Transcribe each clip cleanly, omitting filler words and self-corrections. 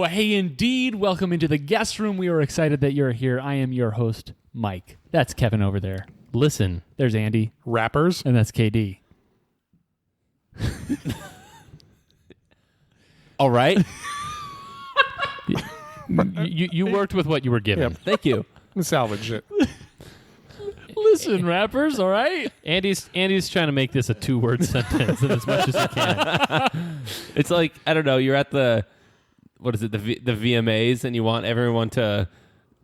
hey, indeed. Welcome into the guest room. We are excited that you're here. I am your host, Mike. That's Kevin over there. Listen. There's Andy. Rappers. And that's KD. All right. You worked with what you were given. Yep. Thank you. Salvage it. Listen, rappers, all right? Andy's trying to make this a 2-word sentence as much as he can. It's like, I don't know, you're at the VMAs and you want everyone to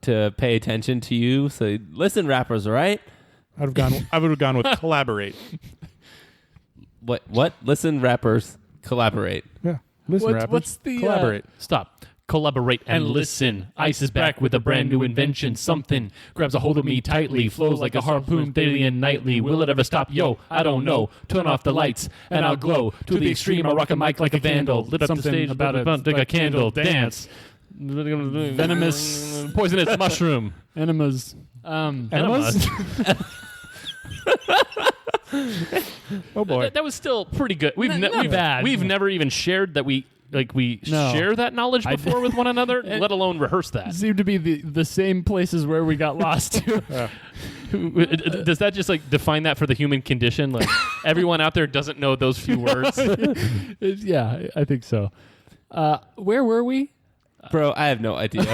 pay attention to you. So listen, rappers, all right? I would have gone with collaborate. What? Listen, rappers, collaborate. Yeah. Listen, rappers. What's the collaborate? Stop. Collaborate and listen. Ice is back with a brand new invention. Something grabs a hold of me tightly, flows like a harpoon daily and nightly. Will it ever stop? Yo, I don't know. Turn off the lights and I'll glow to the extreme. I'll rock a mic like a vandal. Lit up the stage about it, like a candle. Dance. Venomous, poisonous mushroom. enemas. Enemas? Oh boy. That was still pretty good. Not bad. We've never even shared that we No. share that knowledge before with one another, let alone rehearse that. Seem to be the same places where we got lost to. Does that just like define that for the human condition? Like everyone out there doesn't know those few words. Yeah, I think so. Where were we? Bro, I have no idea.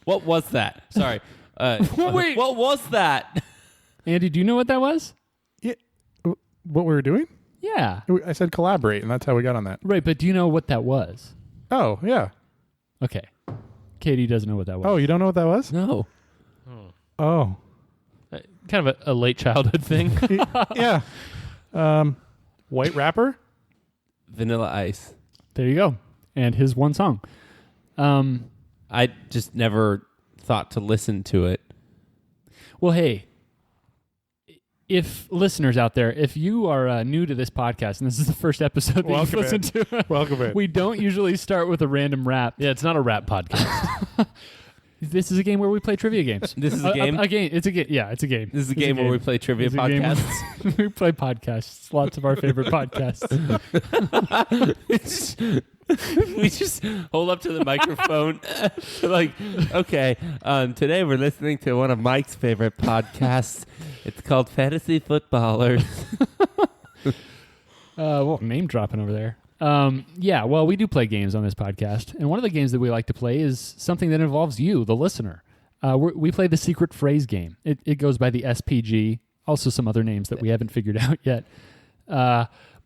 What was that? Sorry. Wait. What was that? Andy, do you know what that was? Yeah. What we were doing? Yeah. I said collaborate, and that's how we got on that. Right, but do you know what that was? Oh, yeah. Okay. Katie doesn't know what that was. Oh, you don't know what that was? No. Oh. Kind of a late childhood thing. Yeah. White rapper? Vanilla Ice. There you go. And his one song. I just never thought to listen to it. Well, hey, if listeners out there, if you are new to this podcast and this is the first episode that you've Welcome listened to, Welcome in. we don't usually start with a random rap. Yeah, it's not a rap podcast. This is a game where we play trivia games. This is a game? A game. It's a game. Yeah, it's a game. This is a game where we play trivia It's a game podcasts. we play podcasts. Lots of our favorite podcasts. We just hold up to the microphone. Like, okay, today we're listening to one of Mike's favorite podcasts. It's called Fantasy Footballers. Well, name dropping over there. Yeah, well, we do play games on this podcast. And one of the games that we like to play is something that involves you, the listener. We play the secret phrase game. It goes by the SPG, also some other names that we haven't figured out yet.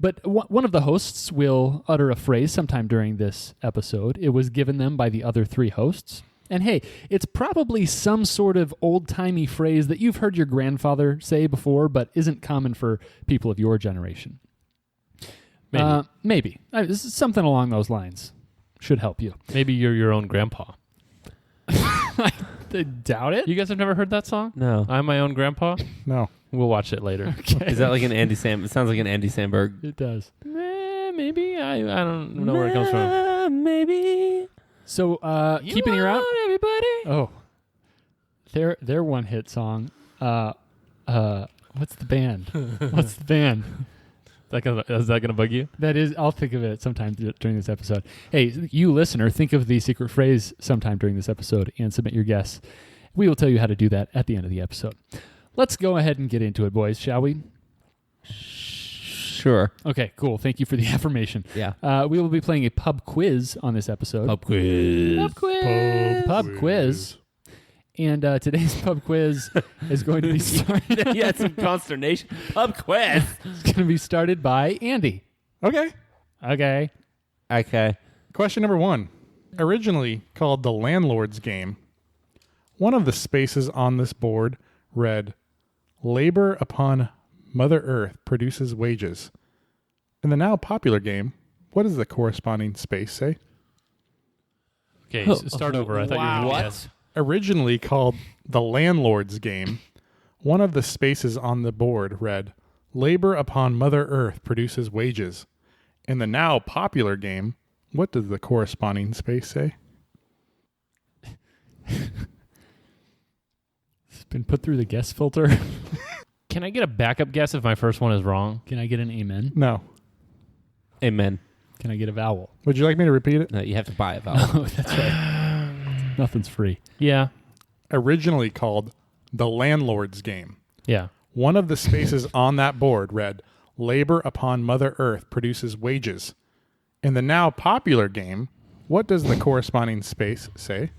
But one of the hosts will utter a phrase sometime during this episode. It was given them by the other 3 hosts. And hey, it's probably some sort of old-timey phrase that you've heard your grandfather say before, but isn't common for people of your generation. Maybe. This is something along those lines. Should help you. Maybe you're your own grandpa. I doubt it. You guys have never heard that song? No. I'm my own grandpa? No. We'll watch it later. Okay. Is that like an Andy Sam? It sounds like an Andy Samberg. It does. Maybe. I don't know where it comes from. Maybe. So, keep an ear out. Everybody. Oh. Their one-hit song. What's the band? What's the band? Is that gonna bug you? That is, I'll think of it sometime during this episode. Hey, you listener, think of the secret phrase sometime during this episode and submit your guess. We will tell you how to do that at the end of the episode. Let's go ahead and get into it, boys, shall we? Sure. Okay, cool. Thank you for the affirmation. Yeah. We will be playing a pub quiz on this episode. Pub quiz. Pub quiz. Pub quiz. And today's pub quiz is going to be started. Yeah, some consternation. Pub quiz. It's going to be started by Andy. Okay. Okay. Okay. Question number 1. Originally called the Landlord's Game, one of the spaces on this board read, "Labor upon Mother Earth produces wages." In the now popular game, what does the corresponding space say? Okay, start over. I thought you were going to What? guess. Originally called the Landlord's Game, one of the spaces on the board read, "Labor upon Mother Earth produces wages." In the now popular game, what does the corresponding space say? It's been put through the guess filter. Can I get a backup guess if my first one is wrong? Can I get an amen? No. Amen. Can I get a vowel? Would you like me to repeat it? No, you have to buy a vowel. Oh, that's right. Nothing's free. Yeah. Originally called the Landlord's Game. Yeah. One of the spaces on that board read, "Labor upon Mother Earth produces wages." In the now popular game, what does the corresponding space say?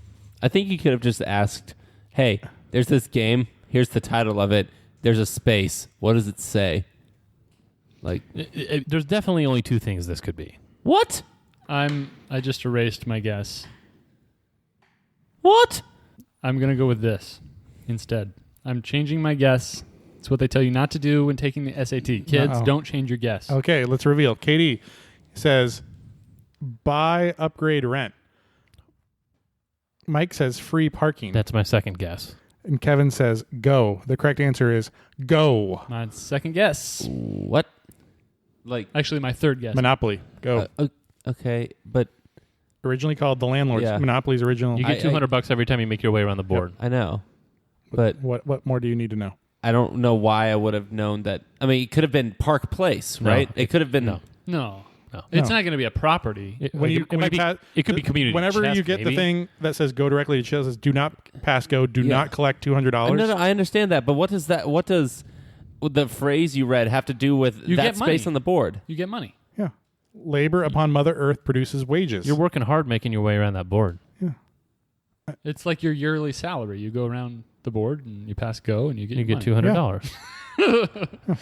I think you could have just asked, hey, there's this game. Here's the title of it. There's a space. What does it say? Like, There's definitely only two things this could be. what? I just erased my guess. What? I'm going to go with this instead. I'm changing my guess. It's what they tell you not to do when taking the SAT. Kids, Uh-oh. don't change your guess. Okay, let's reveal. Katie says, buy, upgrade, rent. Mike says free parking. That's my second guess. And Kevin says go. The correct answer is go. My second guess. What? Like, Actually, my third guess. Monopoly. Go. okay, but Originally called the Landlords. Yeah. Monopoly's original. You get $200 every time you make your way around the board. I know. But What more do you need to know? I don't know why I would have known that. I mean, it could have been Park Place, No. right? It could have been. No. No. No. It's No. not going to be a property. When you, it when might you be- pass- it could be community Whenever chest, you get maybe. the thing that says go directly to chess, says do not pass go, do Yeah. not collect $200. No, I understand that. But what does the phrase you read have to do with You that get space money. on the board? You get money. Yeah. Labor upon Mother Earth produces wages. You're working hard making your way around that board. It's like your yearly salary. You go around the board and you pass go and you get You your get money. $200.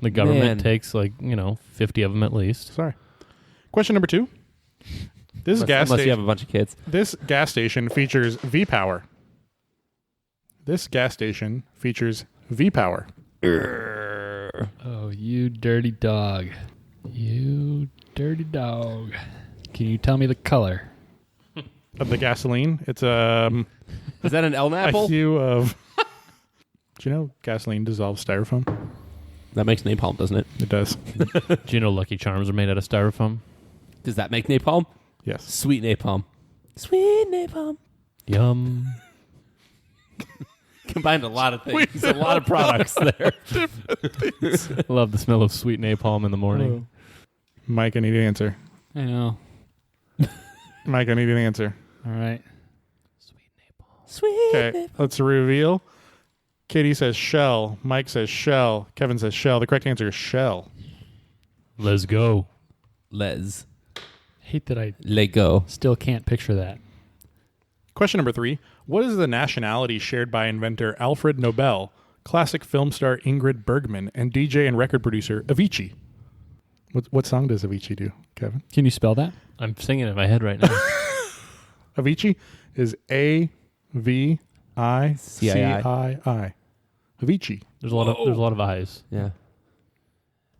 The government Man. takes 50 of them at least. Sorry. Question number 2. This Unless you have a bunch of kids. This gas station features V-Power. This gas station features V-Power. Oh, you dirty dog. You dirty dog. Can you tell me the color? Of the gasoline, it's Is that an Elm a apple? hue of... Do you know gasoline dissolves styrofoam? That makes napalm, doesn't it? It does. Do you know Lucky Charms are made out of styrofoam? Does that make napalm? Yes. Sweet napalm. Sweet napalm. Yum. Combined a lot of things. A lot of products there. I love the smell of sweet napalm in the morning. Mike, I need an answer. I know. Mike, I need an answer. All right. Sweet Okay, let's reveal. Katie says shell. Mike says shell. Kevin says shell. The correct answer is shell. Let's go. Les. Hate that I Lego. still can't picture that. Question number 3. What is the nationality shared by inventor Alfred Nobel, classic film star Ingrid Bergman, and DJ and record producer Avicii? What song does Avicii do, Kevin? Can you spell that? I'm singing it in my head right now. Avicii is A-V-I-C-I-I. Avicii. There's a lot of eyes. Yeah.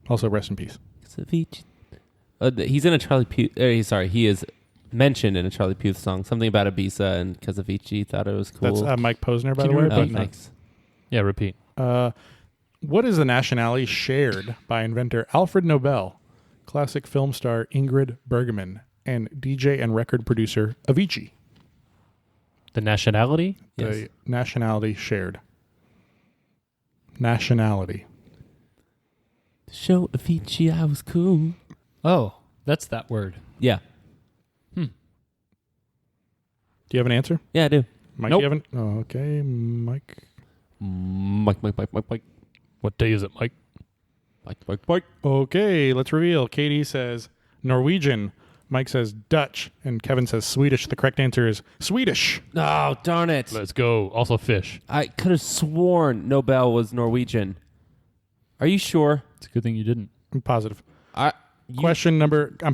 Also, rest in peace. He's in a Charlie Puth. He is mentioned in a Charlie Puth song. Something about Ibiza, and because Avicii thought it was cool. That's Mike Posner, by Can the you way. Oh, repeat? thanks. Yeah, repeat. What is the nationality shared by inventor Alfred Nobel, classic film star Ingrid Bergman, and DJ and record producer Avicii? The nationality? Yes. The nationality shared. Nationality. Show Avicii I was cool. Oh, that's that word. Yeah. Do you have an answer? Yeah, I do. Mike, Nope. you haven't? Oh, okay, Mike. Mike. What day is it, Mike? Mike. Okay, let's reveal. Katie says Norwegian. Mike says Dutch. And Kevin says Swedish. The correct answer is Swedish. Oh, darn it. Let's go. Also fish. I could have sworn Nobel was Norwegian. Are you sure? It's a good thing you didn't. I'm positive. I'm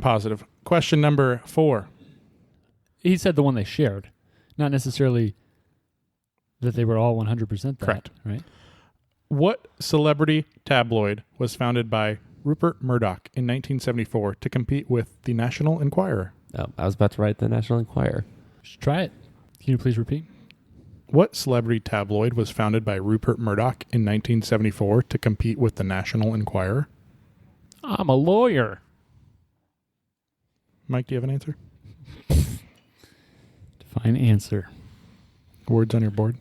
positive. Question number 4. He said the one they shared, not necessarily that they were all 100% that. Correct. Right? What celebrity tabloid was founded by Rupert Murdoch in 1974 to compete with the National Enquirer? Oh, I was about to write the National Enquirer. Just try it. Can you please repeat? What celebrity tabloid was founded by Rupert Murdoch in 1974 to compete with the National Enquirer? I'm a lawyer. Mike, do you have an answer? Define answer. Words on your board.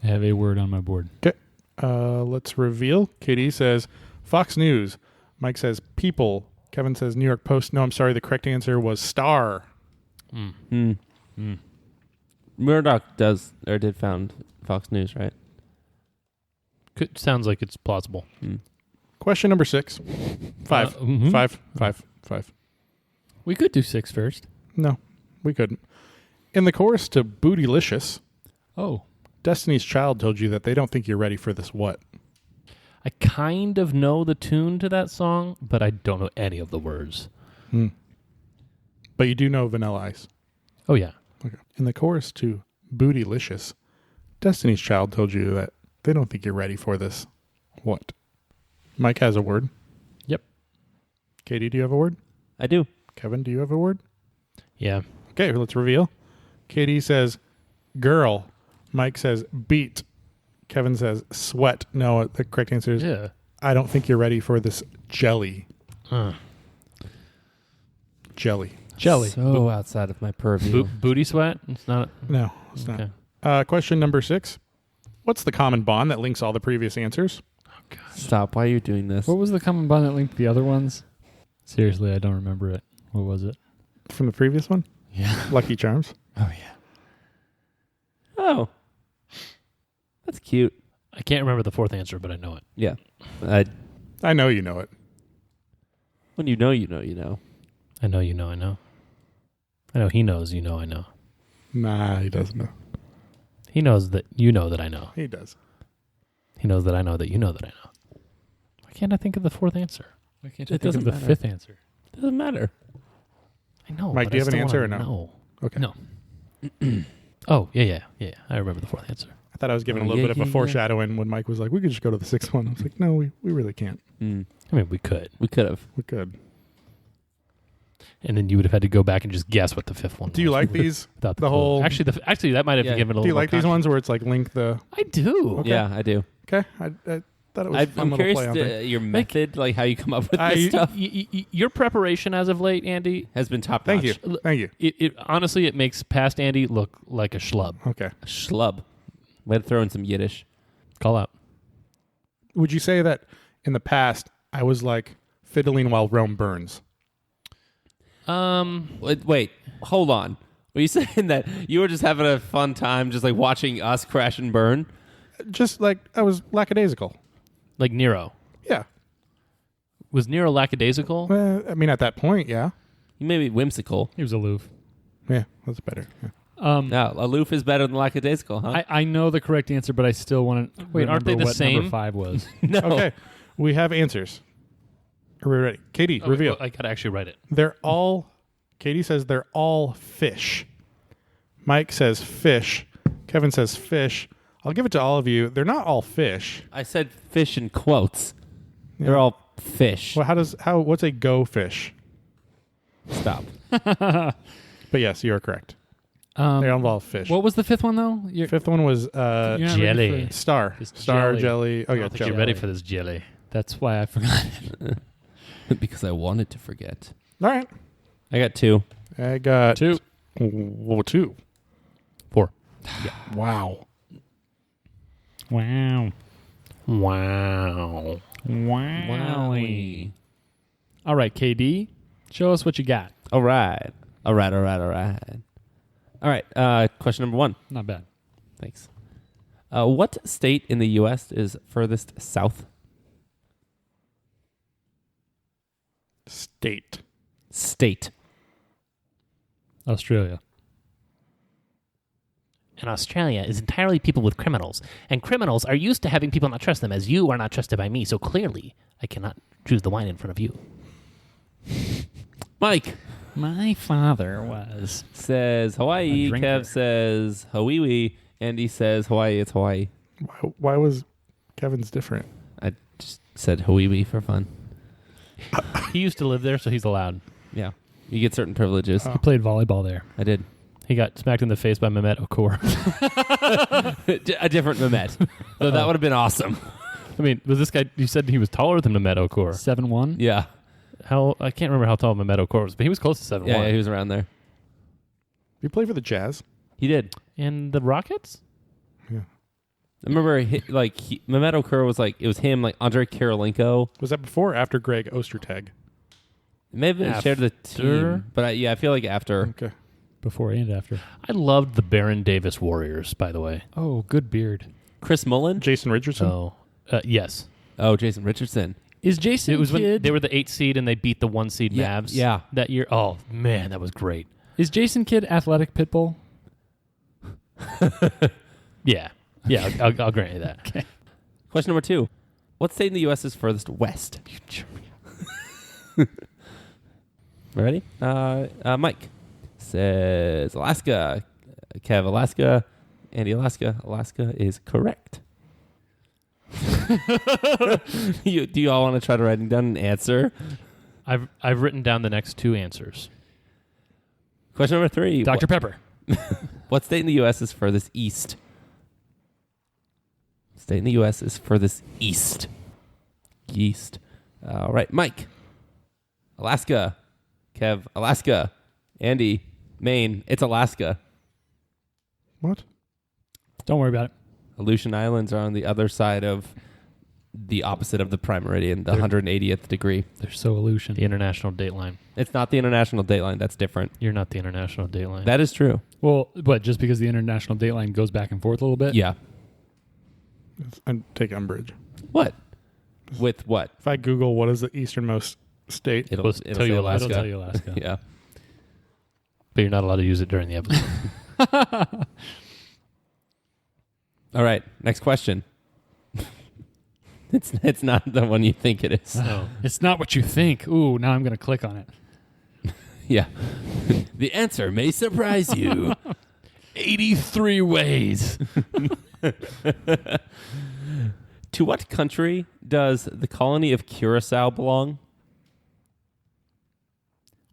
I have a word on my board. Okay. Let's reveal. Katie says Fox News. Mike says People. Kevin says New York Post. No, I'm sorry. The correct answer was Star. Murdoch did found Fox News, right? Sounds like it's plausible. Question number 6. 5. mhm. 5. We could do 6 first. No, we couldn't. In the chorus to Bootylicious, Oh. Destiny's Child told you that they don't think you're ready for this what? I kind of know the tune to that song, but I don't know any of the words. But you do know Vanilla Ice. Oh, yeah. Okay. In the chorus to Bootylicious, Destiny's Child told you that they don't think you're ready for this what? Mike has a word. Yep. Katie, do you have a word? I do. Kevin, do you have a word? Yeah. Okay, let's reveal. Katie says girl. Mike says beat. Kevin says sweat. No, the correct answer is Yeah. I don't think you're ready for this jelly. Jelly. So outside of my purview. Booty sweat? It's not. No, it's Okay. not. Question number 6. What's the common bond that links all the previous answers? Stop. Why are you doing this? What was the common bond that linked the other ones? Seriously, I don't remember it. What was it? From the previous one? Yeah. Lucky Charms. Oh, yeah. Oh. That's cute. I can't remember the fourth answer, but I know it. Yeah. I know you know it. When you know, you know, you know. I know you know I know. I know he knows you know I know. Nah, he doesn't know. He knows that you know that I know. He does. He knows that I know that you know that I know. Why can't I think of the fourth answer? Why can't It I think of doesn't the matter. fifth answer? Doesn't matter. I know. Mike, but do you I have an still answer wanna or no? know. Okay. No. Oh, yeah. I remember the fourth answer. I thought I was giving Oh, a little yeah, bit of a yeah, foreshadowing when Mike was like, we could just go to the 6th one. I was like, no, we really can't. I mean, we could. We could have. We could. And then you would have had to go back and just guess what the fifth one was. Do you like these? without the clue. whole- Actually, that might have Yeah. given it a Do you little like these ones where it's like link the... I do. Okay. Yeah, I do. Okay. I thought it was a fun I'm little curious play on things. your method, like how you come up with I- this stuff, Your preparation as of late, Andy, has been top Thank notch. you. Thank you. it honestly, it makes past Andy look like a schlub. Okay. Schlub. Way to throw in some Yiddish. Call out. Would you say that in the past I was like fiddling while Rome burns? Wait, hold on. Were you saying that you were just having a fun time just like watching us crash and burn? Just like I was lackadaisical. Like Nero. Yeah. Was Nero lackadaisical? I mean, at that point, yeah. You may be whimsical. He was aloof. Yeah, that's better. Yeah. No, aloof is better than lackadaisical, huh? I know the correct answer, but I still want to Wait, aren't they the what same? number 5 was. no. Okay. We have answers. Are we ready? Katie, Oh, reveal. well, I gotta actually write it. They're all, Katie says they're all fish. Mike says fish. Kevin says fish. I'll give it to all of you. They're not all fish. I said fish in quotes. They're all fish. Well, what's a go fish? Stop. But yes, you are correct. They all involve fish. What was the fifth one, though? You're, Fifth one was you're not ready jelly. for- star. Just Star, jelly. jelly. Oh, I yeah, don't think jelly. you're ready for this jelly. That's why I forgot it. Because I wanted to forget. All right. I got 2. I got 2. Well, 2. 4. Wow. Wow. Wow. Wowie. All right, KD, show us what you got. All right. All right. Question number 1. Not bad. Thanks. What state in the U.S. is furthest south? State. State. Australia. And Australia is entirely people with criminals. And criminals are used to having people not trust them, as you are not trusted by me. So clearly, I cannot choose the wine in front of you. Mike My father was. says Hawaii. A drinker. Kev says Hawaii. Andy says Hawaii. It's Hawaii. Why was Kevin's different? I just said Hawaii for fun. He used to live there, so he's allowed. Yeah. You get certain privileges. He played volleyball there. I did. He got smacked in the face by Mehmet Okur. A different Mehmet. So that would have been awesome. I mean, was this guy? You said he was taller than Mehmet Okur. 7-1. Yeah. I can't remember how tall Mehmet Okur was, but he was close to 7'1". Yeah, he was around there. You play for the Jazz? He did. And the Rockets? I remember Mehmet Okur was like, it was him, like Andre Karolinko. Was that before or after Greg Ostertag? Maybe they shared the team, but I feel like after. Okay. Before and after. I loved the Baron Davis Warriors, by the way. Oh, good beard. Chris Mullen? Jason Richardson. So, yes. Oh, Jason Richardson. Is Jason It was when Kidd? they were the 8 seed and they beat the 1 seed Yeah, Mavs yeah. that year. Oh, man, that was great. Is Jason Kidd athletic pitbull? Yeah. Yeah, I'll grant you that. Okay. Question number 2. What state in the U.S. is furthest west? Ready? Mike says Alaska. Kev, Alaska. Andy, Alaska. Alaska is correct. Do you all want to try to write down an answer? I've written down the next 2 answers. Question number 3. Dr. Pepper. What state in the U.S. is furthest east? State in the U.S. is furthest east. East. All right, Mike. Alaska. Kev, Alaska. Andy, Maine. It's Alaska. What? Don't worry about it. Aleutian Islands are on the other side of the opposite of the prime meridian, the 180th degree. They're so Aleutian. The international dateline. It's not the international dateline. That's different. You're not the international dateline. That is true. Well, but just because the international dateline goes back and forth a little bit? Yeah. I take umbrage. What? With what? If I Google what is the easternmost state, It'll tell you say It'll Alaska. tell you Alaska. Yeah. But you're not allowed to use it during the episode. All right. Next question. It's not the one you think it is. No. It's not what you think. Ooh, now I'm going to click on it. Yeah. The answer may surprise you. 83 ways. To what country does the colony of Curacao belong?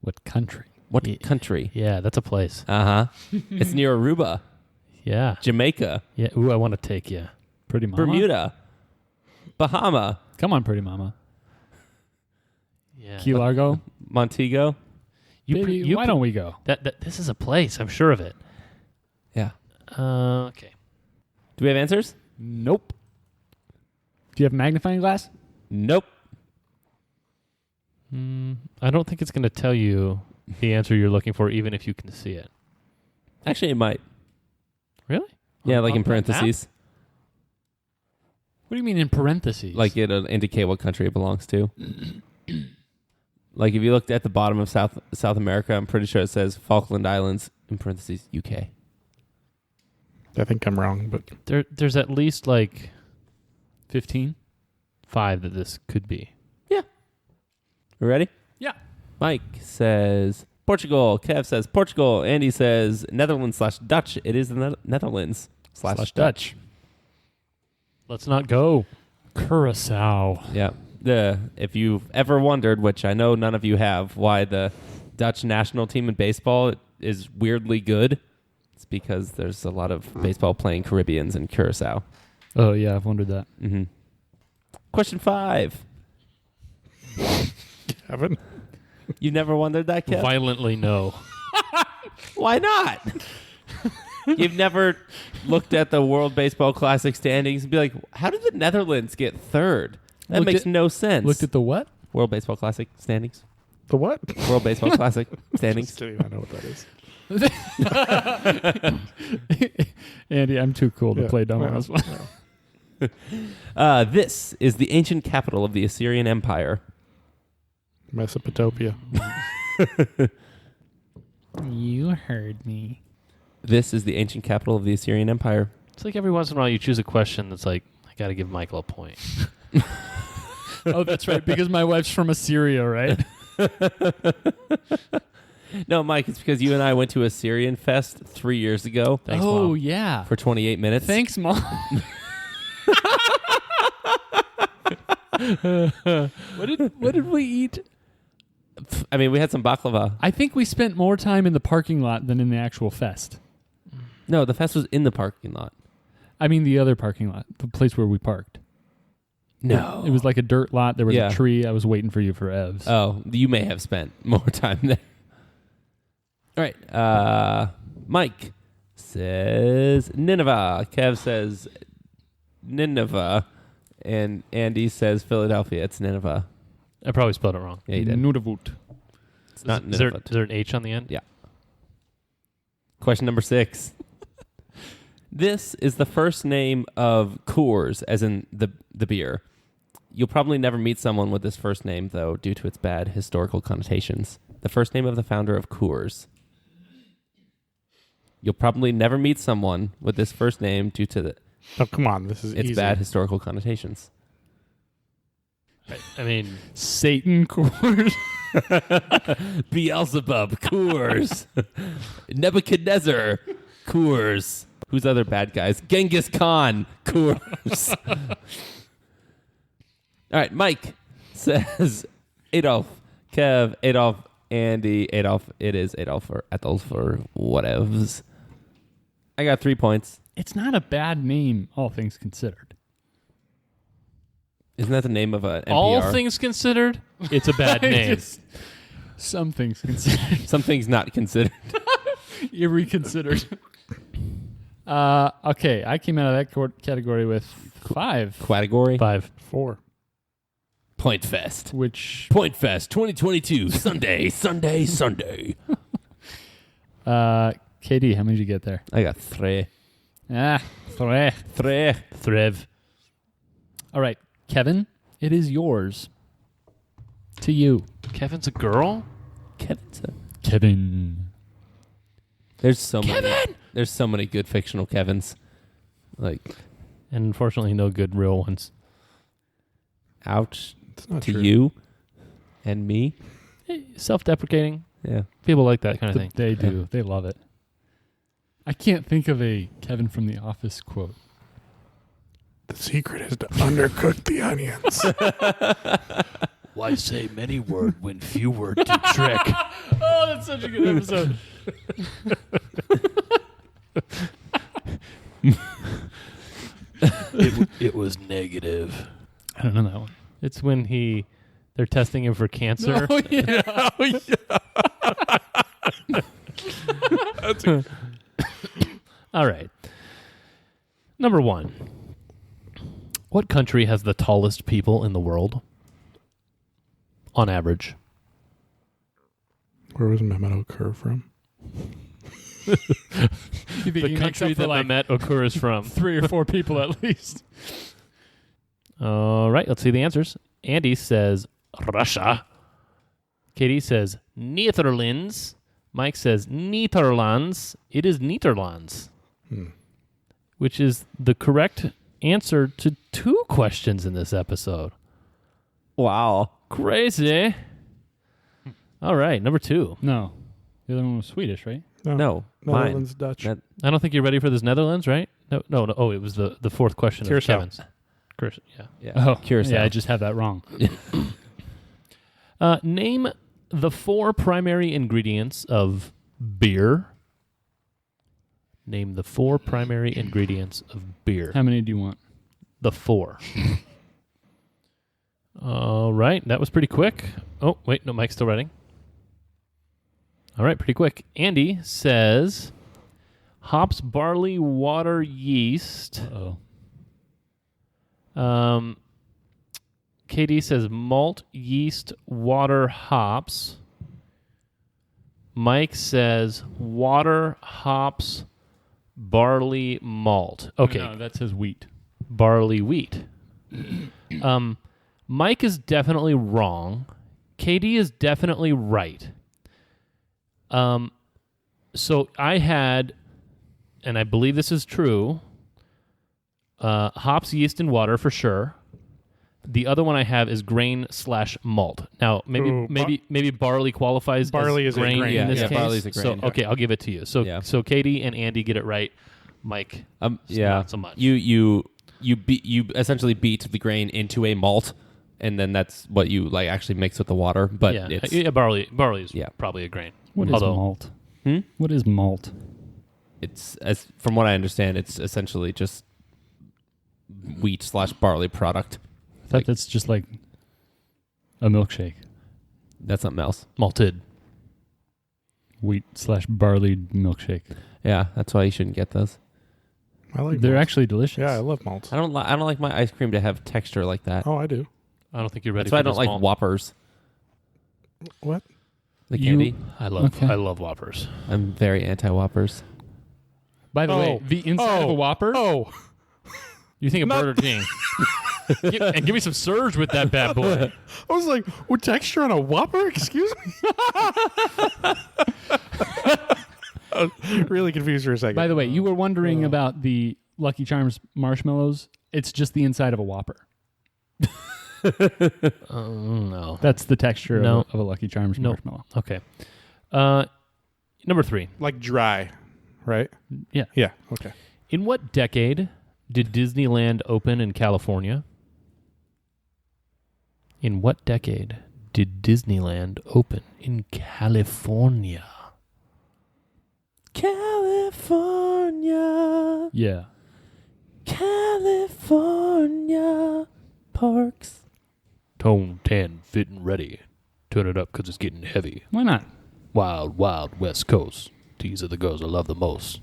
What country? What country? Yeah, that's a place. Uh-huh. It's near Aruba, Yeah. Jamaica, Yeah. Ooh, I want to take you. Pretty Mama? Bermuda, Bahama, Come on, Pretty Mama. Yeah. Key Largo? Montego. Baby, why don't we go? This is a place. I'm sure of it. Yeah. Okay. Do we have answers? Nope. Do you have a magnifying glass? Nope. I don't think it's going to tell you the answer you're looking for, even if you can see it. Actually, it might. Really? Yeah, like in On that map? parentheses. What do you mean in parentheses? Like it'll indicate what country it belongs to. Like if you looked at the bottom of South America, I'm pretty sure it says Falkland Islands in parentheses UK. I think I'm wrong, but There's at least like 15? 5 that this could be. You ready? Yeah. Mike says Portugal. Kev says Portugal. Andy says Netherlands/Dutch. It is the Netherlands slash Dutch. Let's not go. Curacao. Yeah. If you've ever wondered, which I know none of you have, why the Dutch national team in baseball is weirdly good, it's because there's a lot of baseball playing Caribbeans in Curacao. Oh, yeah, I've wondered that. Mm-hmm. Question 5. Kevin. You never wondered that, Kev? Violently no. Why not? You've never looked at the World Baseball Classic standings and be like, how did the Netherlands get third? That Looked makes at- no sense. Looked at the what? World Baseball Classic standings. The what? World Baseball Classic standings. Just kidding. I know what that is. Andy, I'm too cool to Yeah, play dumb on well, this one. This is the ancient capital of the Assyrian Empire. Mesopotamia. You heard me. This is the ancient capital of the Assyrian Empire. It's like every once in a while you choose a question that's like, I got to give Michael a point. Oh, that's right, because my wife's from Assyria, right? No, Mike, it's because you and I went to Assyrian Fest 3 years ago Thanks, oh, Mom. yeah. for 28 minutes. Thanks, Mom. What did we eat? I mean, we had some baklava. I think we spent more time in the parking lot than in the actual fest. No, the fest was in the parking lot. I mean the other parking lot, the place where we parked. No. It was like a dirt lot. There was Yeah. a tree. I was waiting for you for Evs. Oh, you may have spent more time there. All right. Mike says Nineveh. Kev says Nineveh. And Andy says Philadelphia. It's Nineveh. I probably spelled it wrong. Yeah, you did. Nunavut. It's not Is there, Nunavut. is there an H on the end? Yeah. Question number 6. This is the first name of Coors, as in the beer. You'll probably never meet someone with this first name, though, due to its bad historical connotations. The first name of the founder of Coors. You'll probably never meet someone with this first name due to Oh, come on. This is its easy. bad historical connotations. I mean, Satan Coors. Beelzebub, Coors. Nebuchadnezzar, Coors. Who's other bad guys? Genghis Khan, Coors. All right, Mike says Adolf, Kev, Adolf, Andy, Adolf. It is Adolf or Ethelf or whatevs. I got 3 points. It's not a bad name, all things considered. Isn't that the name of a NPR? all things considered, it's a bad name. Some things considered. Some things not considered. You reconsidered. Okay, I came out of that category with 5, Category? 5. 4. Point Fest. which Point Fest 2022. Sunday. KD, how many did you get there? I got 3. 3. 3. Threv. All right, Kevin, it is yours. To you. Kevin's a girl? Kevin. There's so many. There's so many good fictional Kevins. Like, And unfortunately, no good real ones. ouch It's not to true. you and me. Self-deprecating. Yeah. People like that kind of thing. They do. They love it. I can't think of a Kevin from The Office quote. The secret is to undercook the onions. Why say many word when few word do trick? Oh, that's such a good episode. It was negative. I don't know that one. It's when they're testing him for cancer. Oh, yeah. All right. Number 1. What country has the tallest people in the world? On average. Where was Mehmet Okur from? The country that Mehmet Okur is from. 3 or 4 people at least. All right, let's see the answers. Andy says Russia. Katie says Netherlands. Mike says Nederlands. It is Nederlands, which is the correct answer to 2 questions in this episode. Wow. Crazy. All right, number 2. No. The other one was Swedish, right? No. Mine. Netherlands, Dutch. That- I don't think you're ready for this Netherlands, right? No. Oh, it was the 4th question Curacao. of Kevin's. Yeah. yeah. Oh, Curacao. yeah, I just have that wrong. Name the 4 primary ingredients of beer. Name the 4 primary ingredients of beer. How many do you want? The 4. All right, that was pretty quick. Oh, wait, no, Mike's still writing. All right, pretty quick. Andy says hops, barley, water, yeast. Uh-oh. KD says malt, yeast, water, hops. Mike says water, hops, barley, malt. Okay, No, that says wheat. barley, wheat. Mike is definitely wrong. KD is definitely right. So I had, and I believe this is true, hops, yeast, and water for sure. The other one I have is grain/malt. Now, Ooh, maybe barley qualifies Barley as is a grain grain. in this Yeah, case. barley's a grain. So, okay, I'll give it to you. So, Yeah. so Katie and Andy get it right. Mike, Yeah. not so much. You essentially beat the grain into a malt, and then that's what you like actually mix with the water. But it's barley is Yeah. probably a grain. What is Although- malt? Hmm? What is malt? it's as from what I understand, it's essentially just wheat/barley product. I thought that's just like a milkshake. That's something else. Malted. Wheat/barley milkshake. Yeah, that's why you shouldn't get those. I like They're malt. actually delicious. Yeah, I love malt. I don't like my ice cream to have texture like that. Oh, I do. I don't think you're ready That's why I for don't this like malt. Whoppers. What? The candy. I love Okay. I love Whoppers. I'm very anti-Whoppers. By the way, the inside of a Whopper. Oh, You think of Burger King. And give me some surge with that bad boy. I was like, what texture on a Whopper? Excuse me. I was really confused for a second. By the way, you were wondering about the Lucky Charms marshmallows. It's just the inside of a Whopper. No. That's the texture No. of a Lucky Charms No. marshmallow. Okay. Number 3. Like dry, right? Yeah. Yeah. Okay. In what decade did Disneyland open in California? In what decade did Disneyland open in California? California, Yeah. California parks. Tone 10, fit and ready. Turn it up because it's getting heavy. Why not? Wild, wild West Coast. These are the girls I love the most.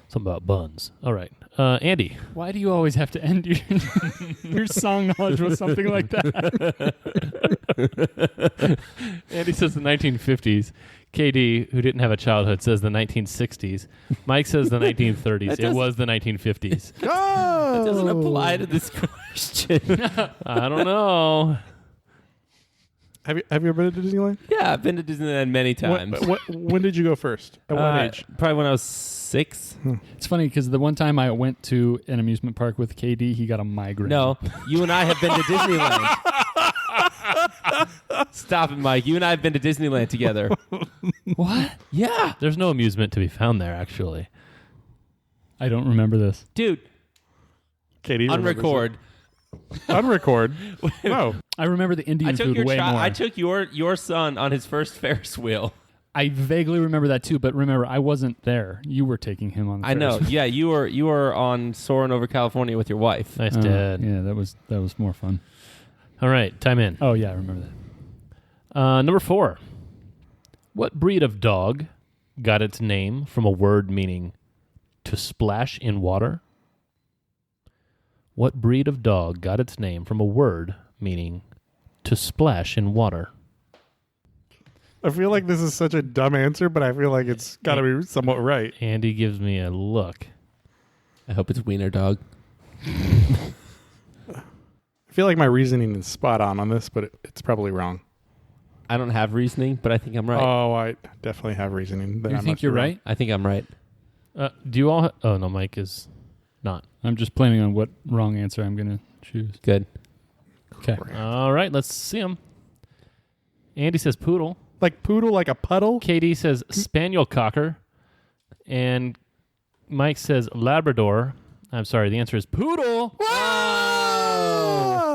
Something about buns. All right. Andy. Why do you always have to end your song knowledge with something like that? Andy says the 1950s. KD, who didn't have a childhood, says the 1960s. Mike says the 1930s. It was the 1950s. Oh, It doesn't apply to this question. I don't know. Have you ever been to Disneyland? Yeah, I've been to Disneyland many times. When did you go first? At what age? Probably when I was 6. It's funny because the one time I went to an amusement park with KD, he got a migraine. No, you and I have been to Disneyland. Stop it, Mike. You and I have been to Disneyland together. What? Yeah. There's no amusement to be found there, actually. I don't remember this. Dude, Katie, unrecord. Unrecord. No. I remember the Indian I took food your way more. I took your son on his first Ferris wheel. I vaguely remember that too, but remember, I wasn't there. You were taking him on the I know. Ferris. Yeah, you were on soaring over California with your wife. Nice, Oh, Dad. yeah, that was more fun. All right, time in. Oh yeah, I remember that. Number 4. What breed of dog got its name from a word meaning to splash in water? What breed of dog got its name from a word meaning to splash in water? I feel like this is such a dumb answer, but I feel like it's got to be somewhat right. Andy gives me a look. I hope it's Wiener Dog. I feel like my reasoning is spot on this, but it's probably wrong. I don't have reasoning, but I think I'm right. Oh, I definitely have reasoning. Then You I think must you're be wrong. right? I think I'm right. Do you all... oh, no, Mike is not. I'm just planning on what wrong answer I'm going to choose. Good. Okay. All right, let's see him. Andy says poodle. Like poodle, like a puddle? KD says spaniel cocker. And Mike says Labrador. I'm sorry, the answer is poodle.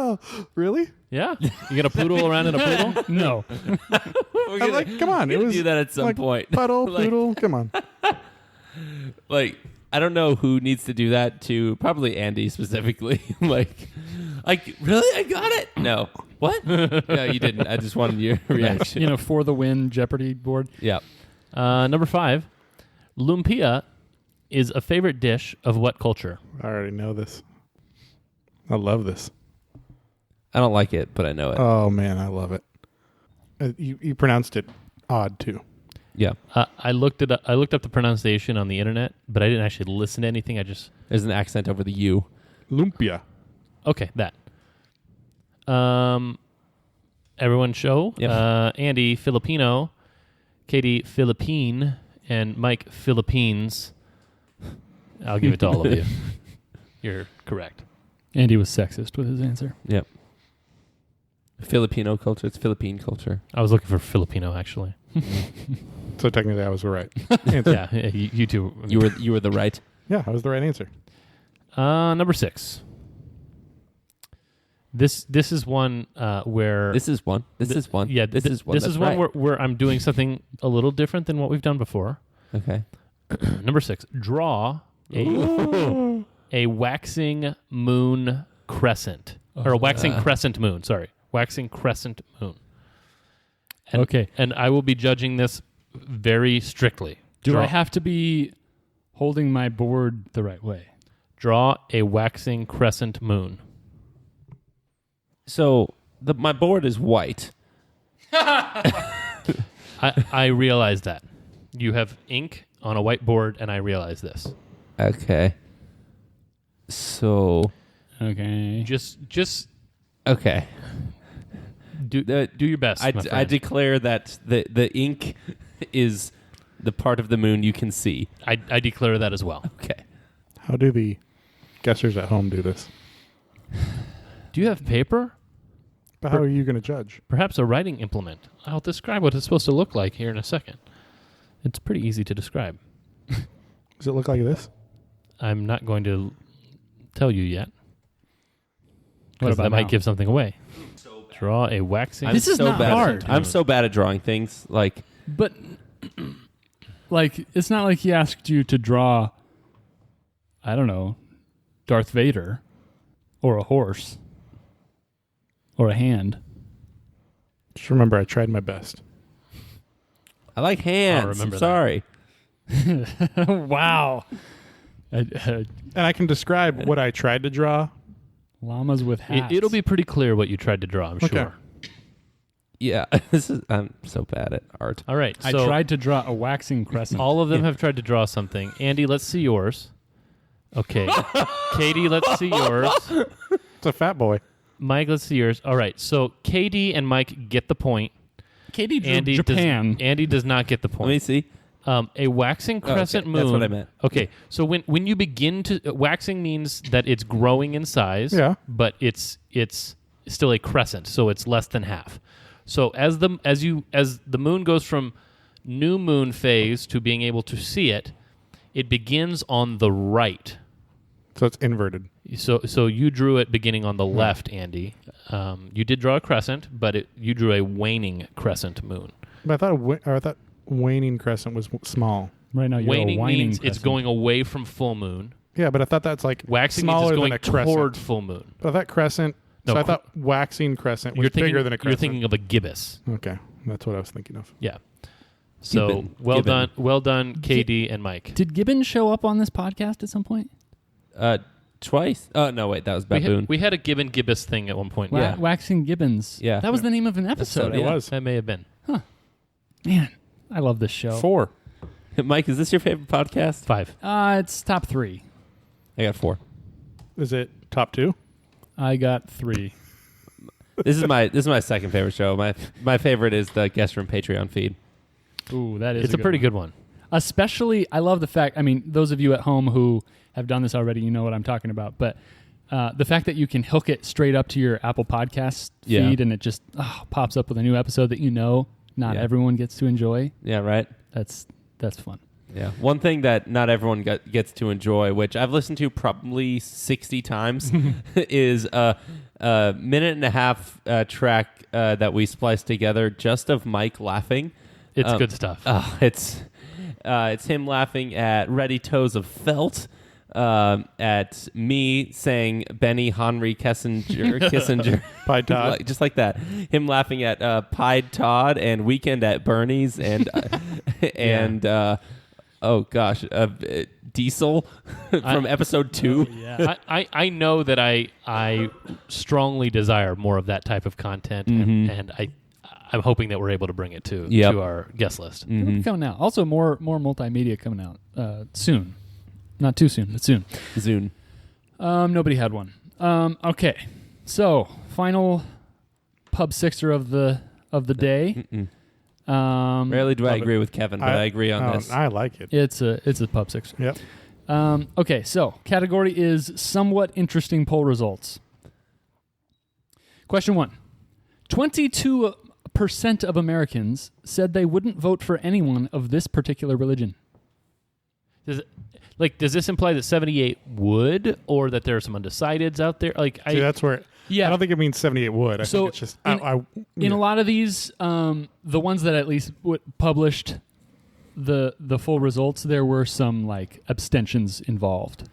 Oh, really? Yeah. You got a poodle around in a poodle? No. I'm like, come on. We're It gonna was do that at some like point. puddle, Like- poodle. Come on. Like, I don't know who needs to do that to probably Andy specifically. like, really? I got it? No. What? No, you didn't. I just wanted your reaction. For the win Jeopardy board. Yeah. Number 5. Lumpia is a favorite dish of what culture? I already know this. I love this. I don't like it, but I know it. Oh, man, I love it. You pronounced it odd, too. Yeah. I looked up the pronunciation on the internet, but I didn't actually listen to anything. I just... There's an accent over the U. Lumpia. Okay, that. Everyone show. Yep. Andy, Filipino. Katie, Philippine. And Mike, Philippines. I'll give it to all of you. You're correct. Andy was sexist with his answer. Yep. Filipino culture. It's Philippine culture. I was looking for Filipino, actually. So technically, I was right. Yeah, you two. You were the right. Yeah, I was the right answer. Number 6. This is one where This is one. This is one. Yeah, This is one. This That's is one right. where I'm doing something a little different than what we've done before. Okay. Number 6. Draw a waxing moon crescent, or a waxing crescent moon. Sorry, waxing crescent moon. And, Okay. and I will be judging this very strictly. Do I have to be holding my board the right way? Draw a waxing crescent moon. So my board is white. I realize that. You have ink on a whiteboard, and I realize this. Okay. So, Okay. Just okay. do your best. my I friend. declare that the ink is the part of the moon you can see. I declare that as well. Okay. How do the guessers at home do this? Do you have paper? But how are you going to judge? Perhaps a writing implement. I'll describe what it's supposed to look like here in a second. It's pretty easy to describe. Does it look like this? I'm not going to tell you yet. What Because about that might now? give something away. Draw a waxing. This is not bad hard. I'm so bad at drawing things. Like, But like, it's not like he asked you to draw, I don't know, Darth Vader or a horse or a hand. Just remember, I tried my best. I like hands. remember I'm that. sorry. Wow. And I can describe what I tried to draw. Llamas with hats. It'll be pretty clear what you tried to draw, I'm Okay. sure. Yeah, I'm so bad at art. All right. I So tried to draw a waxing crescent. all of them have tried to draw something. Andy, let's see yours. Okay. Katie, let's see yours. It's a fat boy. Mike, let's see yours. All right. So Katie and Mike get the point. Katie drew Andy Japan. Andy does not get the Let me point. see. A waxing Oh, okay. crescent moon. That's what I meant. Okay, so when you begin to waxing means that it's growing in size. Yeah. But it's still a crescent, so it's less than half. So as the moon goes from new moon phase to being able to see it, it begins on the right. So it's inverted. So you drew it beginning on the left, Andy. You did draw a crescent, but you drew a waning crescent moon. But I thought waning crescent was small. Right now, you're Waning a whining means it's crescent. going away from full moon. Yeah, but I thought that's like Waxing means smaller it's going than a crescent. toward full moon. But I thought crescent. No, so I thought waxing crescent was You're thinking, bigger than a you're crescent. thinking of a gibbous. Okay, that's what I was thinking of. Yeah. So Gibbon. well done, KD and Mike. Did Gibbon show up on this podcast at some point? Twice. Oh no, wait, that was baboon. We had a gibbon gibbous thing at one point. Yeah. Waxing Gibbons. Yeah. That was the name of an episode. Episode, It yeah. was That may have been Man, I love this show. 4. Mike, is this your favorite podcast? 5. It's top 3. I got 4. Is it top 2? I got 3. This is my second favorite show. My favorite is the guest room Patreon feed. Ooh, that is It's a pretty good one. Especially, I love the fact, I mean, those of you at home who have done this already, you know what I'm talking about. But the fact that you can hook it straight up to your Apple Podcast Yeah. feed and it just pops up with a new episode that you know not Yeah. everyone gets to enjoy, Yeah, right. that's fun. Yeah. One thing that not everyone gets to enjoy, which I've listened to probably 60 times, is a minute and a half track that we spliced together just of Mike laughing. It's good stuff. It's him laughing at Ready Toes of Felt, at me saying Benny Henry Kissinger, Pied Todd. just like that. Him laughing at Pied Todd and Weekend at Bernie's and oh gosh, Diesel from episode 2. Yeah. I know that I strongly desire more of that type of content, and I'm hoping that we're able to bring it to our guest list. It'll be coming out. Also, more multimedia coming out soon. Not too soon, but soon. Zune. Nobody had one. Okay, so final pub sixer of the day. Rarely do I love it. agree with Kevin, but I agree on this. I like it. It's a pub sixer. Yep. Okay, so category is somewhat interesting poll results. Question 1. 22% of Americans said they wouldn't vote for anyone of this particular religion. Does this imply that 78 would, or that there are some undecideds out there? See, that's where. Yeah. I don't think it means 78 would. I So think it's just. in a lot of these, the ones that at least published the full results, there were some like abstentions involved.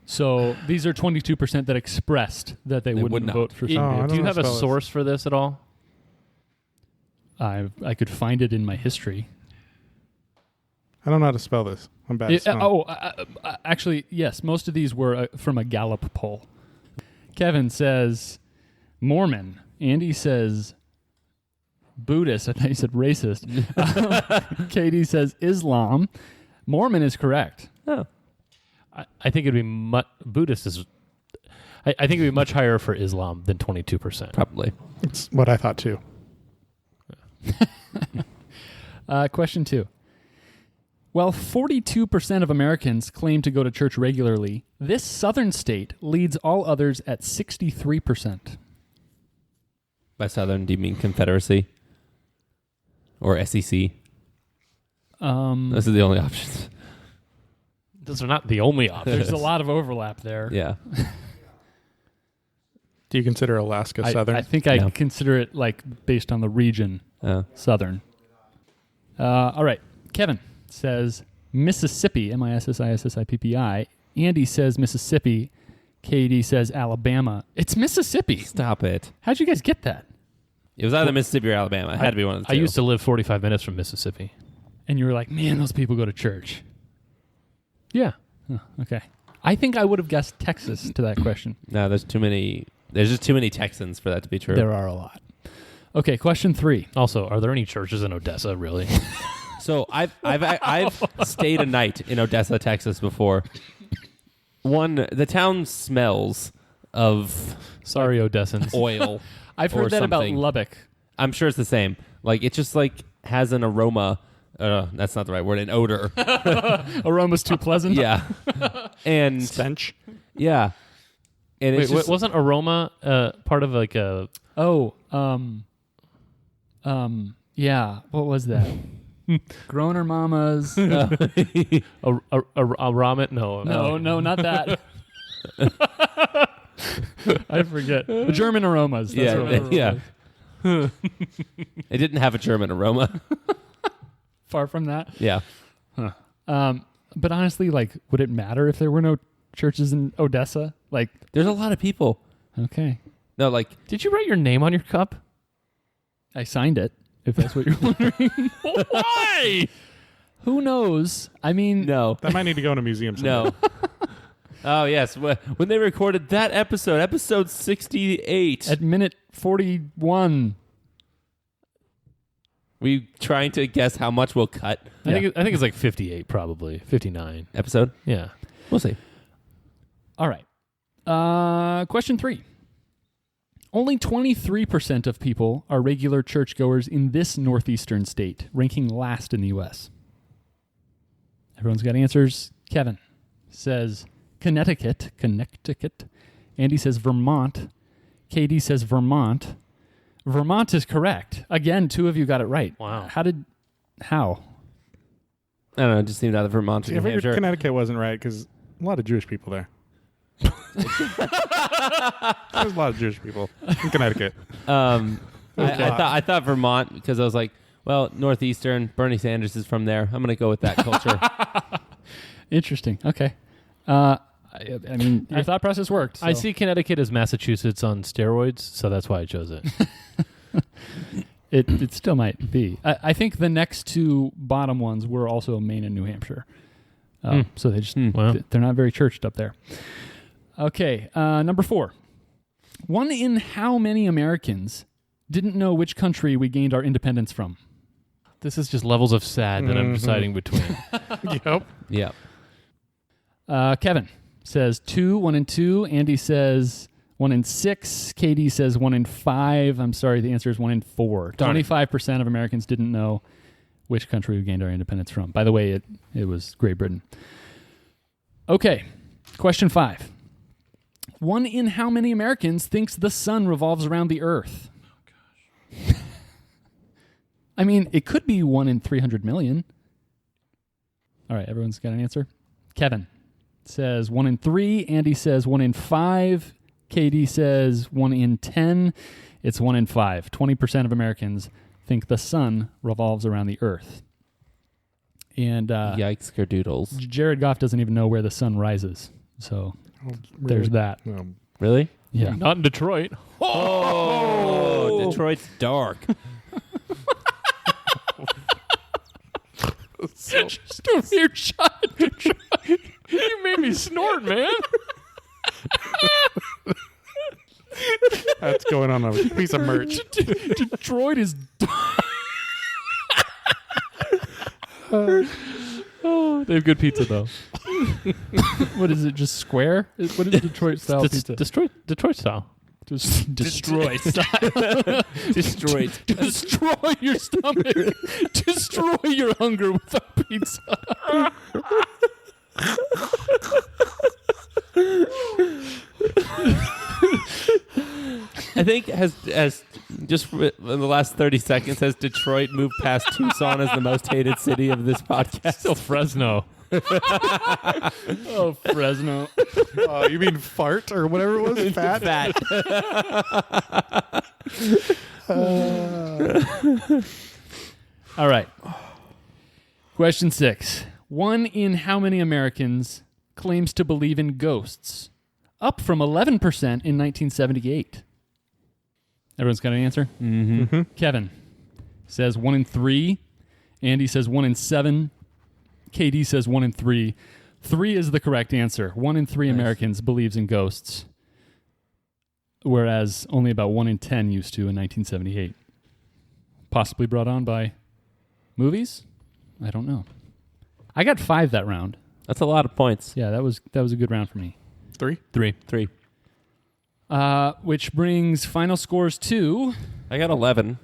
So these are 22% that expressed that they would wouldn't not. vote for Do I somebody. don't you know have a spell this. source for this at all? I could find it in my history. I don't know how to spell this. I'm bad. at spelling. Actually, yes. Most of these were from a Gallup poll. Kevin says Mormon. Andy says Buddhist. I thought you said racist. Katie says Islam. Mormon is correct. Oh. I think it'd be Buddhist is. I think it'd be much higher for Islam than 22%. Probably. It's what I thought too. Question 2. While 42% of Americans claim to go to church regularly, this southern state leads all others at 63%. By Southern, do you mean Confederacy? Or SEC? Those are the only options. Those are not the only options. There's a lot of overlap there. Yeah. Do you consider Alaska southern? I think I consider it like based on the region, southern. All right. Kevin says Mississippi, Mississippi. Andy says Mississippi. Katie says Alabama. It's Mississippi. Stop it. How'd you guys get that? It was either Mississippi or Alabama. It had to be one of the two. I used to live 45 minutes from Mississippi. And you were like, man, those people go to church. Yeah. Oh, okay. I think I would have guessed Texas to that question. No, there's too many. There's just too many Texans for that to be true. There are a lot. Okay, question 3. Also, are there any churches in Odessa, really? So I've stayed a night in Odessa, Texas before. The town smells of Sorry, Odessans. oil. I've or heard that something. about Lubbock. I'm sure it's the same. Like it just like has an aroma. That's not the right word. An odor. Aroma's too pleasant. Yeah. And Stench. yeah. And it's Wait, just, wasn't aroma part of like a... Oh, yeah. What was that? Groner mamas. A ramen? No. No, not that. I forget. The German aromas. That's what it was. yeah. It didn't have a German aroma. Far from that. Yeah. But honestly, like, would it matter if there were no churches in Odessa? Like, There's a lot of people. okay. No, like Did you write your name on your cup? I signed it, if that's what you're wondering. Why? Who knows? I mean, no. That might need to go in a museum someday. No. Oh, yes. When they recorded that episode 68. at minute 41. Were you trying to guess how much we'll cut? I think it's like 58, probably 59. Episode? Yeah. We'll see. All right. Question 3. Only 23% of people are regular churchgoers in this northeastern state, ranking last in the U.S. Everyone's got answers. Kevin says Connecticut. Andy says Vermont. Katie says Vermont. Vermont is correct. Again, 2 of you got it right. Wow. How? I don't know. It just seemed out of Vermont to I New figured Hampshire. Connecticut wasn't right because a lot of Jewish people there. There's a lot of Jewish people in Connecticut. I thought Vermont because I was like, well, northeastern. Bernie Sanders is from there. I'm going to go with that culture. Interesting. Okay. I mean, your thought process worked. I so. see Connecticut as Massachusetts on steroids, so that's why I chose it. It still might be. I think the next 2 bottom ones were also Maine and New Hampshire. So they just Wow. they're not very churched up there. Okay, number 4. 1 in how many Americans didn't know which country we gained our independence from? This is just levels of sad that I'm deciding between. Yep. Yeah. Kevin says 2, 1 in 2. Andy says 1 in 6. Katie says 1 in 5. I'm sorry, the answer is 1 in 4. Darn it. 25% of Americans didn't know which country we gained our independence from. By the way, it was Great Britain. Okay, question 5. 1 in how many Americans thinks the sun revolves around the earth? Oh, gosh. I mean, it could be 1 in 300 million. All right, everyone's got an answer? Kevin says 1 in 3. Andy says 1 in 5. Katie says 1 in 10. It's 1 in 5. 20% of Americans think the sun revolves around the earth. And Yikes, kerdoodles. Jared Goff doesn't even know where the sun rises. So there's that. Really? Yeah. Not in Detroit. Oh, Detroit's dark. Just a weird shot. You made me snort, man. That's going on a piece of merch. Detroit is dark. Oh, they have good pizza though. What is it? Just square? What is Detroit style pizza? Detroit style. Just destroy style. Destroyed. Destroy your stomach. Destroy your hunger with a pizza. I think has just in the last 30 seconds has Detroit moved past Tucson as the most hated city of this podcast. Still Fresno. Oh, Fresno. You mean fart or whatever it was? Fat? All right. Question 6. One in how many Americans claims to believe in ghosts? Up from 11% in 1978. Everyone's got an answer? Mm-hmm. Kevin says 1 in 3. Andy says 1 in 7. KD says 1 in 3. 3 is the correct answer. 1 in 3 Americans believes in ghosts, whereas only about 1 in 10 used to in 1978. Possibly brought on by movies? I don't know. I got 5 that round. That's a lot of points. Yeah, that was a good round for me. 3? 3. Which brings final scores to I got 11.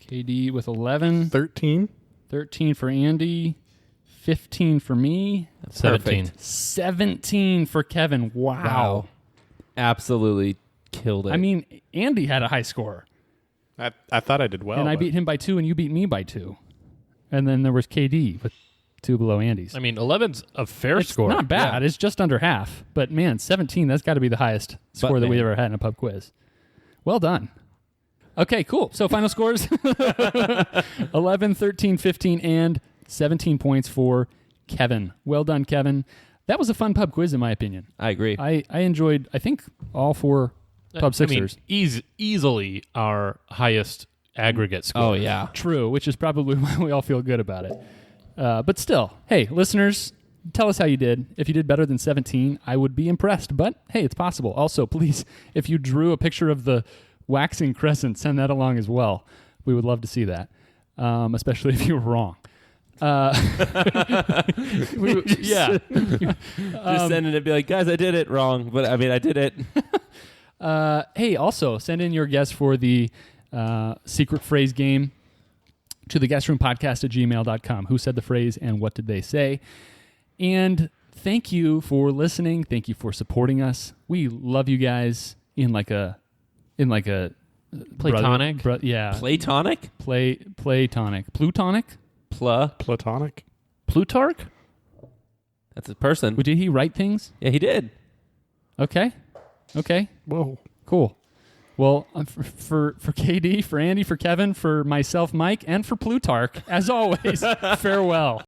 KD with 11, 13? 13 for Andy, 15 for me, 17. Perfect. 17 for Kevin. Wow. Absolutely killed it. I mean, Andy had a high score, I thought I did well. and I but- beat him by 2, and you beat me by 2. And then there was KD with 2 below Andy's. I mean, 11's a fair It's score. not bad. It's just under half. But man, 17, that's got to be the highest score that we've ever had in a pub quiz. Well done. Okay, cool. So final scores 11, 13, 15, and 17 points for Kevin. Well done, Kevin. That was a fun pub quiz, in my opinion. I agree. I enjoyed, I think, all 4 pub sixers. I mean, easily our highest aggregate score. Oh, yeah. True, which is probably why we all feel good about it. But still, hey, listeners, tell us how you did. If you did better than 17, I would be impressed. But hey, it's possible. Also, please, if you drew a picture of the waxing crescent, send that along as well. We would love to see that, especially if you were wrong. Yeah. Just send it and be like, guys, I did it wrong. But I mean, I did it. Hey, also, send in your guess for the secret phrase game to the guestroom@gmail.com. Who said the phrase and what did they say? And thank you for listening. Thank you for supporting us. We love you guys in like a Platonic? yeah. Platonic? Platonic. Plutonic? Platonic? Plutarch? That's a person. Did he write things? Yeah, he did. Okay. Whoa. Cool. Well, for KD, for Andy, for Kevin, for myself, Mike, and for Plutarch, as always, farewell.